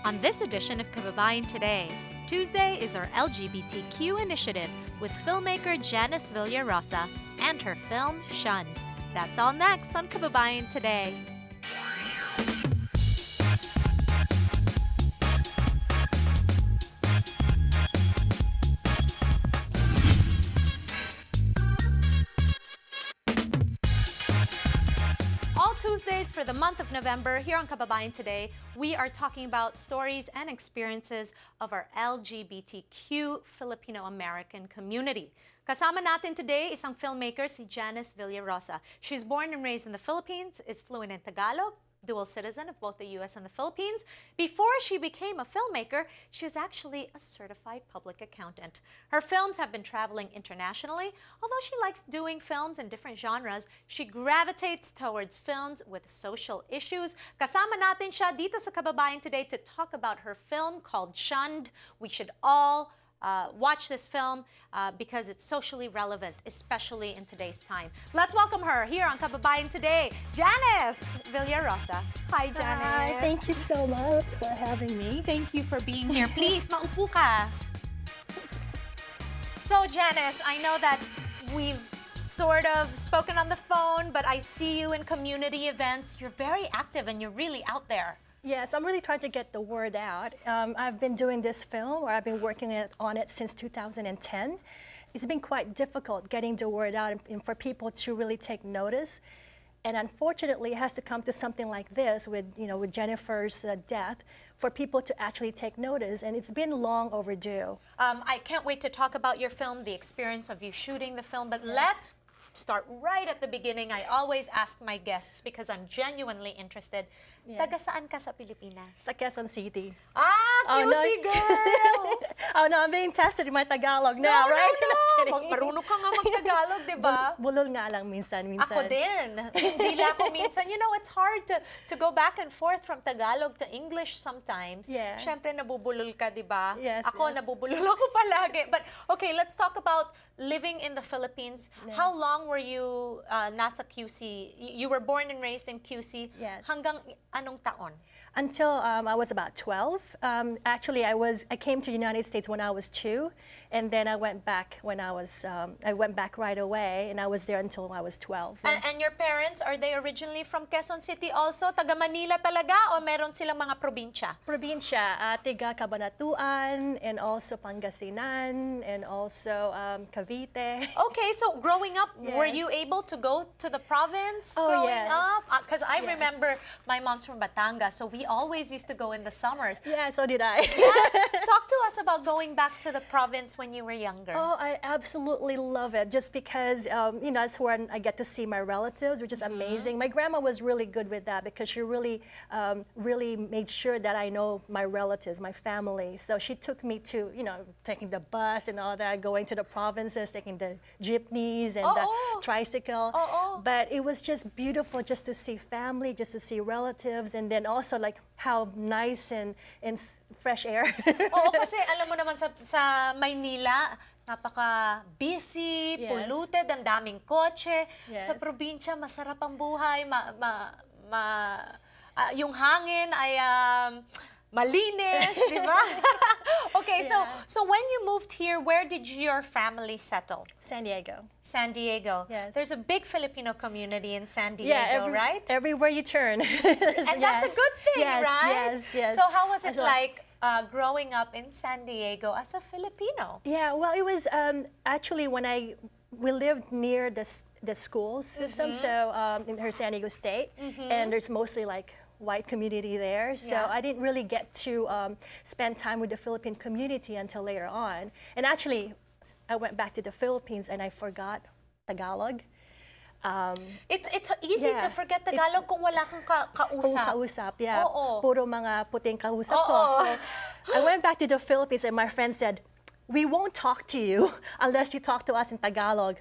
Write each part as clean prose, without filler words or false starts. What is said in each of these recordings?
On this edition of Kababayan Today, Tuesday is our LGBTQ initiative with filmmaker Janice Villarosa and her film, Shunned. That's all next on Kababayan Today. Tuesdays for the month of November, here on Kababayan Today, we are talking about stories and experiences of our LGBTQ Filipino-American community. Kasama natin today isang filmmaker, si Janice Villarosa. She's born and raised in the Philippines, is fluent in Tagalog, dual citizen of both the U.S. and the Philippines. Before she became a filmmaker, she was actually a certified public accountant. Her films have been traveling internationally. Although she likes doing films in different genres, she gravitates towards films with social issues. Kasama natin siya dito sa Kababayan Today to talk about her film called Shunned. We should all watch this film because it's socially relevant, especially in today's time. Let's welcome her here on Kababayan Today, Janice Villarosa. Hi, Janice. Hi, thank you so much for having me. Thank you for being here. Please, maupo ka. So, Janice, I know that we've sort of spoken on the phone, but I see you in community events. You're very active and you're really out there. Yes, I'm really trying to get the word out. I've been doing this film, or I've been working on it since 2010. It's been quite difficult getting the word out and for people to really take notice. And unfortunately, it has to come to something like this with Jennifer's death for people to actually take notice. And it's been long overdue. I can't wait to talk about your film, the experience of you shooting the film, but let's start right at the beginning. I always ask my guests because I'm genuinely interested. Taga saan ka sa Pilipinas? Sa Quezon City. Ah, QC girl! Oh no, I'm being tested in my Tagalog now, right? No. Marunong ka nga mag-Tagalog, di ba? Bulol nga lang minsan. Ako din. Hindi lang ako minsan. You know, it's hard to go back and forth from Tagalog to English sometimes. Yeah. Siyempre, nabubulol ka, di ba? Yes, ako, nabubulol ako palagi. But, okay, let's talk about living in the Philippines. Yeah. How long were you nasa QC? You were born and raised in QC. Yes. Hanggang anong taon? Until I was about 12. Actually, I came to the United States when I was 2, and then I went back when I went back right away, and I was there until I was 12. And your parents, are they originally from Quezon City also? Taga Manila talaga, o meron silang mga probinsya? Probinsya, taga Cabanatuan, and also Pangasinan, and also Cavite. Okay, so growing up, were you able to go to the province growing up? Because I remember my mom's from Batangas, so we always used to go in the summers. Yeah, so did I. Talk to us about going back to the province when you were younger. Oh, I absolutely love it, just because, that's where I get to see my relatives, which is amazing. My grandma was really good with that because she really, really made sure that I know my relatives, my family. So she took me to, taking the bus and all that, going to the provinces, taking the jeepneys and the tricycle. But it was just beautiful just to see family, just to see relatives, and then also like how nice and fresh air. Oo, kasi alam mo naman sa Maynila, napaka-busy, polluted, ang daming kotse. Sa probinsya, masarap ang buhay, yung hangin ay malinis, di ba? Okay, so when you moved here, where did your family settle? San Diego. San Diego. Yes. There's a big Filipino community in San Diego, right? Everywhere you turn. And that's a good thing, right? Yes. So how was it like growing up in San Diego as a Filipino? Yeah, well, it was actually when we lived near the school system, so in San Diego State, and there's mostly like white community there, so I didn't really get to spend time with the Philippine community until later on. And actually, I went back to the Philippines and I forgot Tagalog. It's easy to forget Tagalog kung wala kang kausap. Kung kausap, yeah. Oo. Puro mga puting kausap ko. So I went back to the Philippines and my friend said, "We won't talk to you unless you talk to us in Tagalog."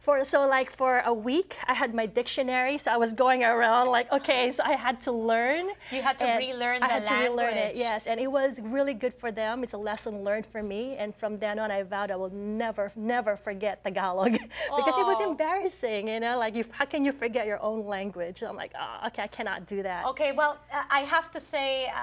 For a week, I had my dictionary, so I was going around like, okay, so I had to learn. You had to relearn the language. I had to relearn it, yes, and it was really good for them. It's a lesson learned for me, and from then on, I vowed I will never, never forget Tagalog because it was embarrassing, you know, like how can you forget your own language? I'm like, oh, okay, I cannot do that. Okay, well, I have to say,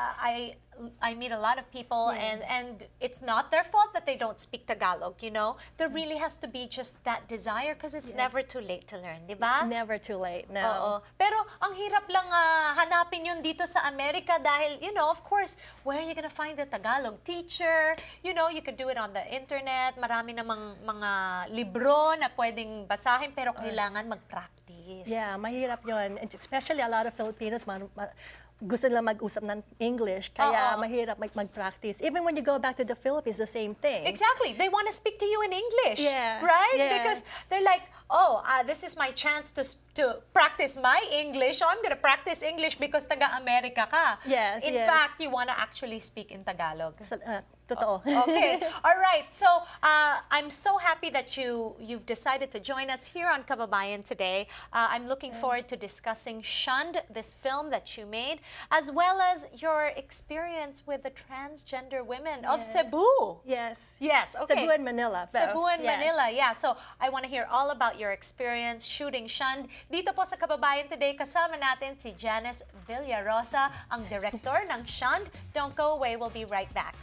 I meet a lot of people, and it's not their fault that they don't speak Tagalog, you know? There really has to be just that desire because it's never too late to learn, di ba? Never too late, no. Oo. Pero ang hirap lang hanapin yun dito sa Amerika dahil, you know, of course, where are you gonna find a Tagalog teacher? You know, you could do it on the internet. Marami namang mga libro na pwedeng basahin pero kailangan mag-practice. Yeah, mahirap yun. And especially a lot of Filipinos, gusto nila mag-usap ng English, kaya mahirap mag-practice. Even when you go back to the Philippines, the same thing. Exactly. They want to speak to you in English, yeah. right? Yeah. Because they're like, oh, this is my chance to practice my English, so I'm going to practice English because taga-Amerika ka. Yes, in fact, you want to actually speak in Tagalog. Totoo. Okay. All right. So I'm so happy that you've decided to join us here on Kababayan today. I'm looking forward to discussing Shunned, this film that you made, as well as your experience with the transgender women of Cebu. Yes. Yes. Okay. Cebu and Manila. Cebu and Manila. Yeah. So I want to hear all about your experience shooting Shunned. Dito po sa Kababayan today, kasama natin si Janice Villarosa, ang director ng Shunned. Don't go away. We'll be right back.